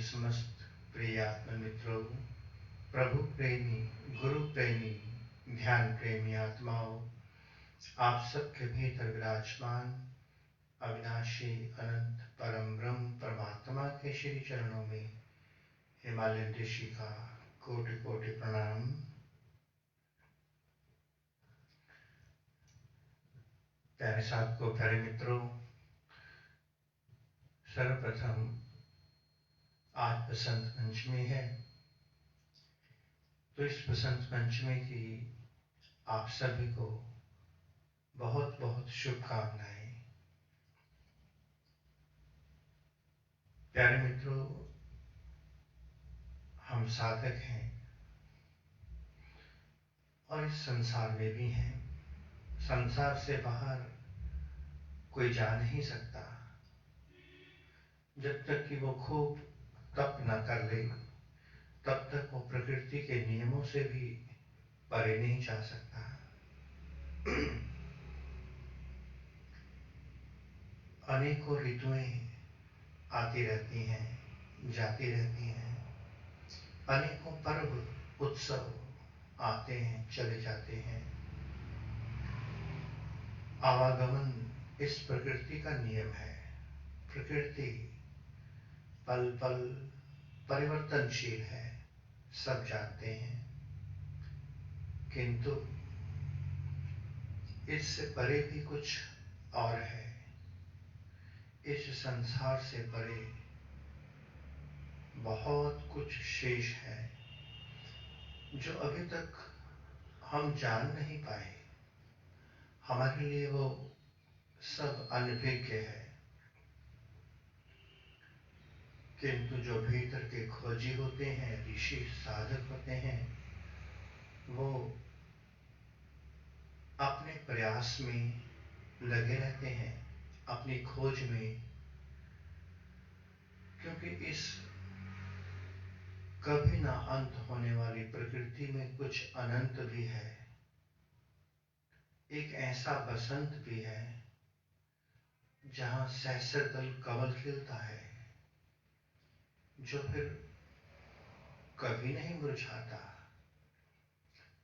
समस्त प्रिय आत्म मित्रों, प्रभु प्रेमी, गुरु प्रेमी, ध्यान प्रेमी आत्माओं, आप सबके भीतर विराजमान अविनाशी अनंत परम ब्रह्म परमात्मा के श्री चरणों में हिमालयन ऋषि का कोटि कोटि प्रणाम। प्यारे साधकों, प्यारे मित्रों, सर्वप्रथम आज बसंत पंचमी है, तो इस बसंत पंचमी की आप सभी को बहुत बहुत शुभकामनाएं। प्यारे मित्रों, हम साधक हैं और इस संसार में भी हैं। संसार से बाहर कोई जा नहीं सकता जब तक कि वो खूब तप न कर ले, तब तक वो प्रकृति के नियमों से भी परे नहीं जा सकता। अनेकों ऋतुएं आती रहती हैं, जाती रहती हैं। अनेकों पर्व उत्सव आते हैं, चले जाते हैं। आवागमन इस प्रकृति का नियम है। प्रकृति पल पल परिवर्तनशील है, सब जानते हैं, किंतु इससे परे भी कुछ और है। इस संसार से परे बहुत कुछ शेष है जो अभी तक हम जान नहीं पाए। हमारे लिए वो सब अनभिज्ञ है, किंतु जो भीतर के खोजी होते हैं, ऋषि साधक होते हैं, वो अपने प्रयास में लगे रहते हैं, अपनी खोज में, क्योंकि इस कभी ना अंत होने वाली प्रकृति में कुछ अनंत भी है। एक ऐसा बसंत भी है जहां सहस्त्रदल कमल खिलता है, जो फिर कभी नहीं मुरझाता।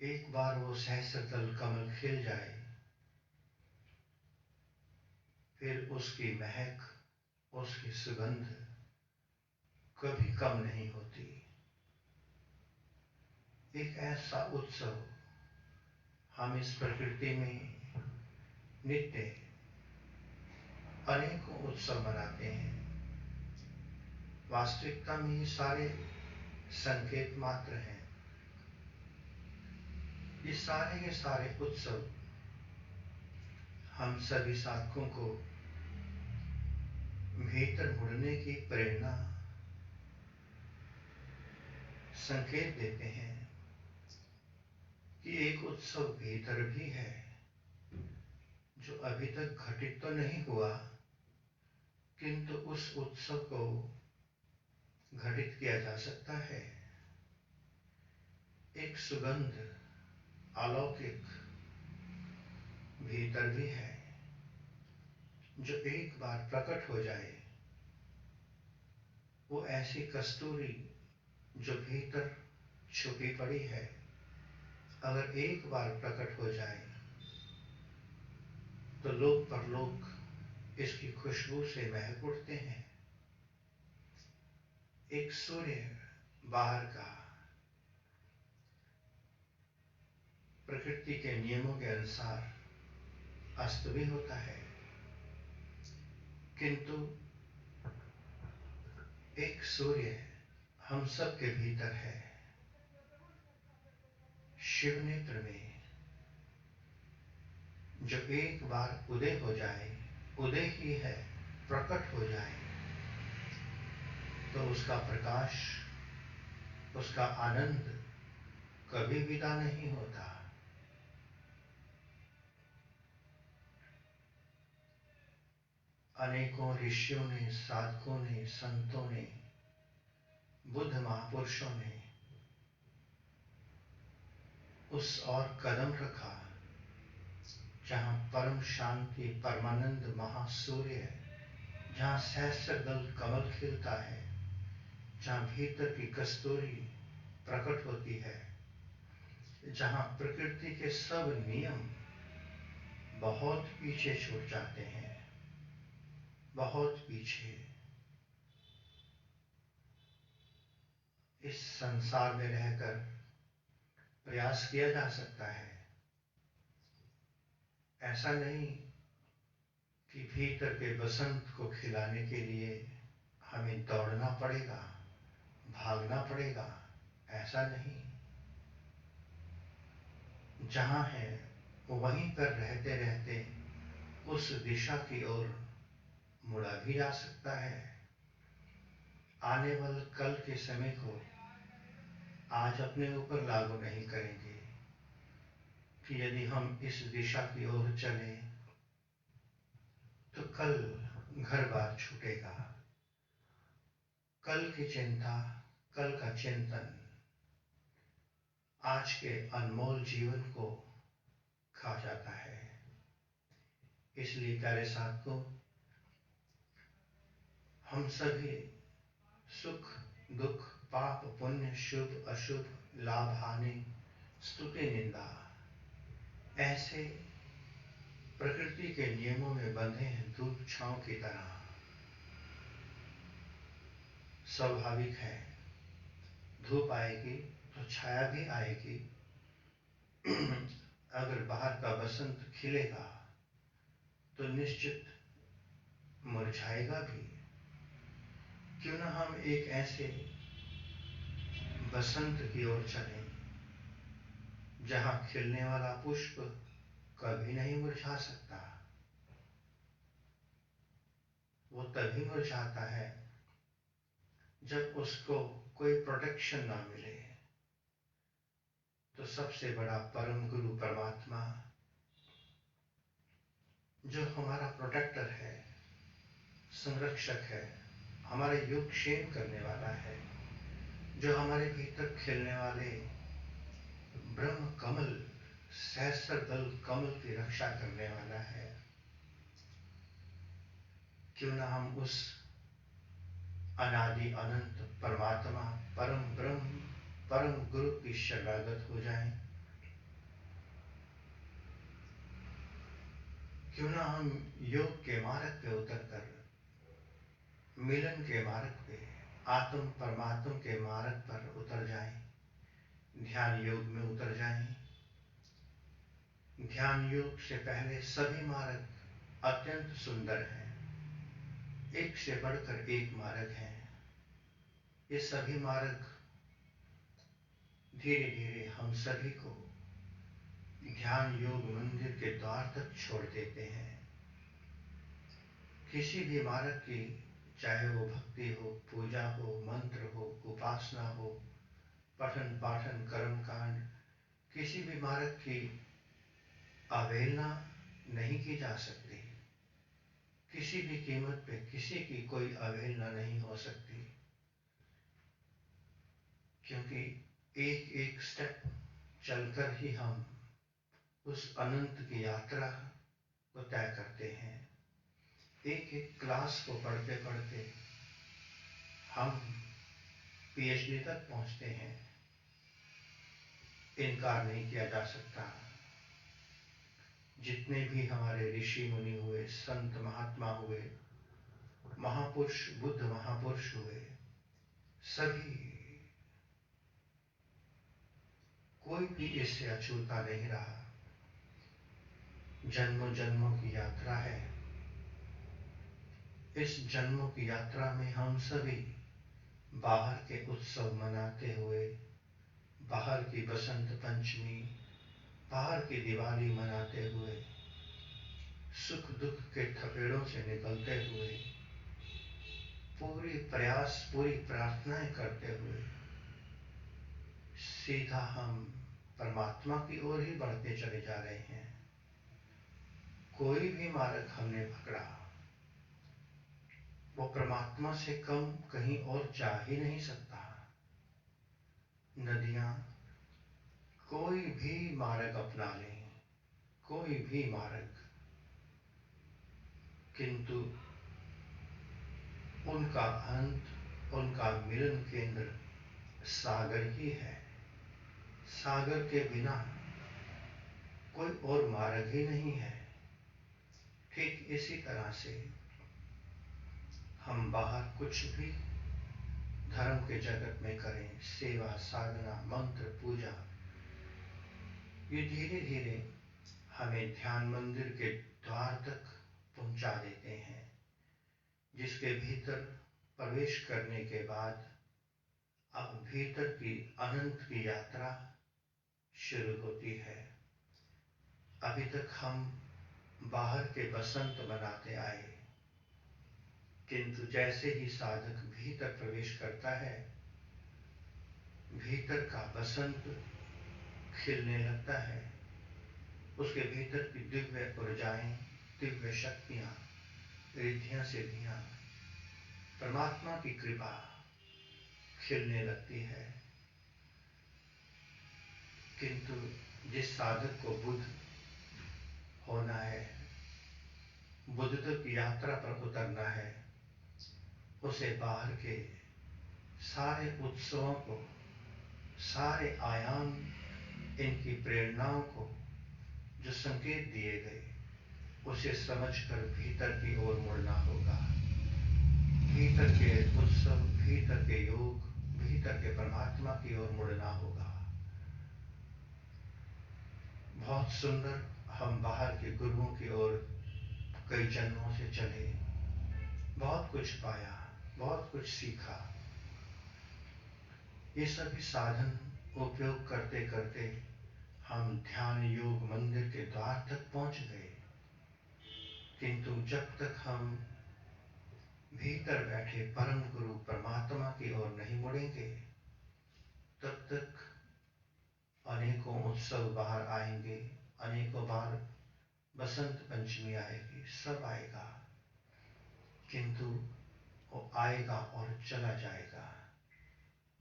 एक बार वो सहस्त्रदल कमल खिल जाए, फिर उसकी महक, उसकी सुगंध कभी कम नहीं होती। एक ऐसा उत्सव हम इस प्रकृति में नित्य अनेकों उत्सव मनाते हैं। वास्तविकता में ये सारे संकेत मात्र हैं। ये सारे उत्सव हम सभी साधकों को भीतर मुड़ने की प्रेरणा, संकेत देते हैं कि एक उत्सव भीतर भी है जो अभी तक घटित तो नहीं हुआ, किंतु उस उत्सव को घटित किया जा सकता है। एक सुगंध अलौकिक भीतर भी है जो एक बार प्रकट हो जाए, वो ऐसी कस्तूरी जो भीतर छुपी पड़ी है, अगर एक बार प्रकट हो जाए तो लोक परलोक इसकी खुशबू से महक उठते हैं। एक सूर्य बाहर का प्रकृति के नियमों के अनुसार अस्त भी होता है, किंतु एक सूर्य हम सब के भीतर है। शिव नेत्र में जो एक बार उदय हो जाए, उदय ही है, प्रकट हो जाए, तो उसका प्रकाश, उसका आनंद कभी विदा नहीं होता। अनेकों ऋषियों ने, साधकों ने, संतों ने, बुद्ध महापुरुषों ने उस और कदम रखा जहां परम शांति, परमानंद महासूर्य, जहां सहस्त्र दल कमल खिलता है, जहाँ भीतर की कस्तूरी प्रकट होती है, जहाँ प्रकृति के सब नियम बहुत पीछे छूट जाते हैं, बहुत पीछे। इस संसार में रहकर प्रयास किया जा सकता है, ऐसा नहीं कि भीतर के बसंत को खिलाने के लिए हमें दौड़ना पड़ेगा, भागना पड़ेगा, ऐसा नहीं। जहां है वहीं पर रहते रहते उस दिशा की ओर मुड़ा भी जा सकता है। आने वाले कल के समय को आज अपने ऊपर लागू नहीं करेंगे कि यदि हम इस दिशा की ओर चलें तो कल घर बार छूटेगा। कल की चिंता, कल का चिंतन आज के अनमोल जीवन को खा जाता है। इसलिए प्यारे साथियों, हम सभी सुख दुख, पाप पुण्य, शुभ अशुभ, लाभ हानि, स्तुति निंदा, ऐसे प्रकृति के नियमों में बंधे हैं धूप छांव की तरह। स्वाभाविक है, धूप आएगी तो छाया भी आएगी। अगर बाहर का बसंत खिलेगा तो निश्चित मुरझाएगा भी। क्यों ना हम एक ऐसे बसंत की ओर चलें जहां खिलने वाला पुष्प कभी नहीं मुरझा सकता। वो तभी मुरझाता है जब उसको कोई प्रोटेक्शन ना मिले। तो सबसे बड़ा परम गुरु परमात्मा, जो हमारा प्रोटेक्टर है, संरक्षक है, हमारे योगक्षेम करने वाला है, जो हमारे भीतर खिलने वाले ब्रह्म कमल, सहस्र दल कमल की रक्षा करने वाला है, क्यों ना हम उस अनादि अनंत परमात्मा, परम ब्रह्म, परम गुरु की शरणागत हो जाएं। क्यों ना हम योग के मार्ग पे उतरकर मिलन के मार्ग पे, आत्म परमात्म के मार्ग पर उतर जाएं, ध्यान योग में उतर जाएं। ध्यान योग से पहले सभी मार्ग अत्यंत सुंदर हैं, एक से बढ़कर एक मार्ग हैं। ये सभी मार्ग धीरे धीरे हम सभी को ध्यान योग मंदिर के द्वार तक छोड़ देते हैं। किसी भी मार्ग की, चाहे वो भक्ति हो, पूजा हो, मंत्र हो, उपासना हो, पठन पाठन, कर्म कांड, किसी भी मार्ग की अवहेलना नहीं की जा सकती। किसी भी कीमत पे किसी की कोई अवहेलना नहीं हो सकती, क्योंकि एक एक स्टेप चलकर ही हम उस अनंत की यात्रा को तय करते हैं। एक एक क्लास को पढ़ते पढ़ते हम पीएचडी तक पहुंचते हैं, इनकार नहीं किया जा सकता। जितने भी हमारे ऋषि मुनि हुए, संत महात्मा हुए, महापुरुष, बुद्ध महापुरुष हुए, सभी, कोई भी इससे अछूता नहीं रहा। जन्मों जन्मों की यात्रा है। इस जन्मों की यात्रा में हम सभी बाहर के उत्सव मनाते हुए, बाहर की बसंत पंचमी, बाहर की दिवाली मनाते हुए, सुख दुख के थपेड़ों से निकलते हुए, पूरी प्रयास, पूरी प्रार्थनाएं करते हुए सीधा हम परमात्मा की ओर ही बढ़ते चले जा रहे हैं। कोई भी मार्ग हमने पकड़ा, वो परमात्मा से कम कहीं और जा ही नहीं सकता। नदियां कोई भी मार्ग अपना लें, कोई भी मार्ग, किंतु उनका अंत उनका मिलन केंद्र सागर ही है। सागर के बिना कोई और मार्ग ही नहीं है। ठीक इसी तरह से हम बाहर कुछ भी धर्म के जगत में करें, सेवा, साधना, मंत्र, पूजा, ये धीरे धीरे हमें ध्यान मंदिर के द्वार तक पहुंचा देते हैं, जिसके भीतर प्रवेश करने के बाद अब भीतर की अनंत की यात्रा शुरू होती है। अभी तक हम बाहर के बसंत मनाते आए, किंतु जैसे ही साधक भीतर प्रवेश करता है, भीतर का बसंत खिलने लगता है। उसके भीतर की दिव्य ऊर्जाएं, दिव्य शक्तियां, रिद्धियां, सिद्धियां, परमात्मा की कृपा खिलने लगती है। किंतु जिस साधक को बुद्ध होना है, बुद्धत्व की यात्रा पर उतरना है, उसे बाहर के सारे उत्सवों को, सारे आयाम, इनकी प्रेरणाओं को जो संकेत दिए गए, उसे समझकर भीतर की ओर मुड़ना होगा। भीतर के उत्सव, भीतर के योग, भीतर के परमात्मा की ओर मुड़ना होगा। बहुत सुंदर हम बाहर के गुरुओं की ओर कई जन्मों से चले, बहुत कुछ पाया, बहुत कुछ सीखा। ये सभी साधन उपयोग करते करते हम ध्यान योग मंदिर के द्वार तक पहुंच गए, किंतु जब तक हम भीतर बैठे परम गुरु परमात्मा की ओर नहीं मुड़ेंगे, तब तक अनेकों उत्सव बाहर आएंगे, अनेकों बार बसंत पंचमी आएगी, सब आएगा, किंतु वो आएगा और चला जाएगा।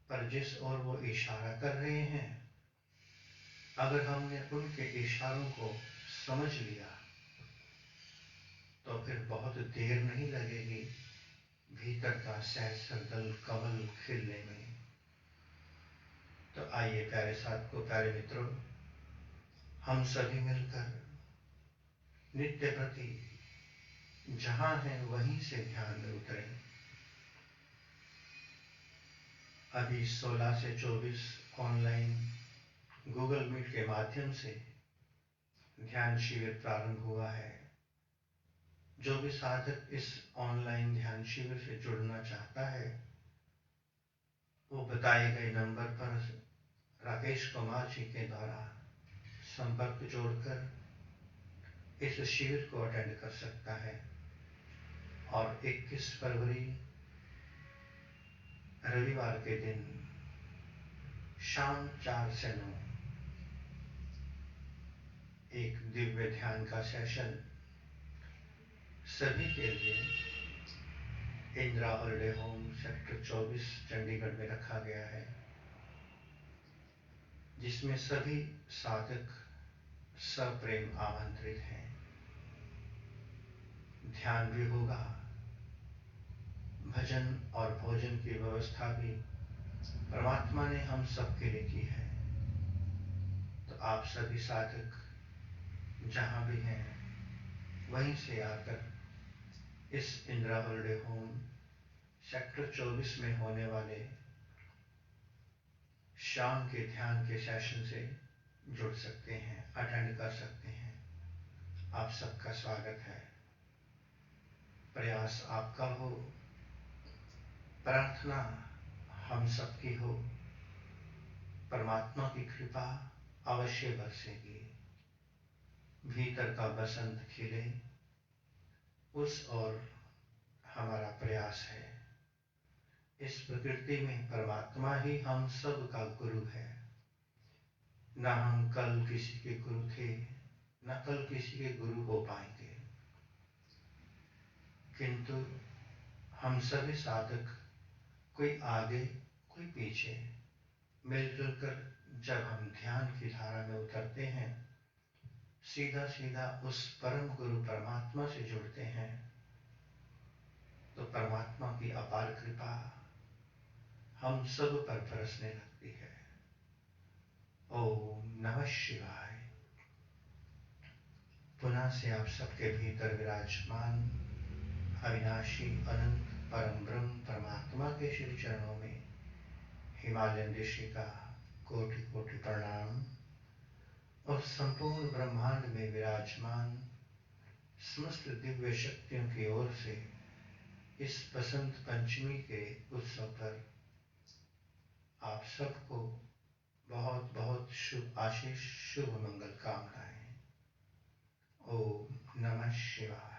पर जिस ओर वो इशारा कर रहे हैं, अगर हमने उनके इशारों को समझ लिया, तो फिर बहुत देर नहीं लगेगी भीतर का सहस्त्रदल कमल खिलने में। तो आइए प्यारे साथियों, प्यारे मित्रों, हम सभी मिलकर नित्य प्रति जहां हैं वहीं से ध्यान में उतरें। अभी 16 से 24 ऑनलाइन गूगल मीट के माध्यम से ध्यान शिविर प्रारंभ हुआ है। जो भी साधक इस ऑनलाइन ध्यान शिविर से जुड़ना चाहता है, वो बताए गए नंबर पर राकेश कुमार जी के द्वारा संपर्क जोड़कर इस शिविर को अटेंड कर सकता है। और 21 फरवरी रविवार के दिन शाम 4 से 9 एक दिव्य ध्यान का सेशन सभी के लिए Indira holiday home sector 24 Chandigarh में रखा गया है, जिसमें सभी साधक सप्रेम आमंत्रित हैं। ध्यान भी होगा, भजन और भोजन की व्यवस्था भी परमात्मा ने हम सबके लिए की है। तो आप सभी साधक जहां भी हैं, वहीं से आकर इस इंदिरा हॉलिडे होम सेक्टर 24 में होने वाले शाम के ध्यान के सेशन से जुड़ सकते हैं, अटेंड कर सकते हैं। आप सबका स्वागत है। प्रयास आपका हो, प्रार्थना हम सबकी हो, परमात्मा की कृपा अवश्य बरसेगी, भीतर का बसंत खिले, उस और हमारा प्रयास है। इस प्रकृति में परमात्मा ही हम सब का गुरु है। ना हम कल किसी के गुरु थे, ना कल किसी के गुरु हो पाएंगे, किंतु हम सभी साधक कोई आगे कोई पीछे मिलजुल कर जब हम ध्यान की धारा में उतरते हैं, सीधा सीधा उस परम गुरु परमात्मा से जुड़ते हैं, तो परमात्मा की अपार कृपा, हम सब पर बरसने लगती है। ओम नमः शिवाय। पुनः से आप सबके भीतर विराजमान अविनाशी अनंत परम ब्रह्म परमात्मा के श्री चरणों में हिमालयन ऋषि का कोटि कोटि प्रणाम और संपूर्ण ब्रह्मांड में विराजमान समस्त दिव्य शक्तियों की ओर से इस बसंत पंचमी के उत्सव पर आप सबको बहुत बहुत शुभ आशीष, शुभ मंगल कामनाएं। ओम नमः शिवाय।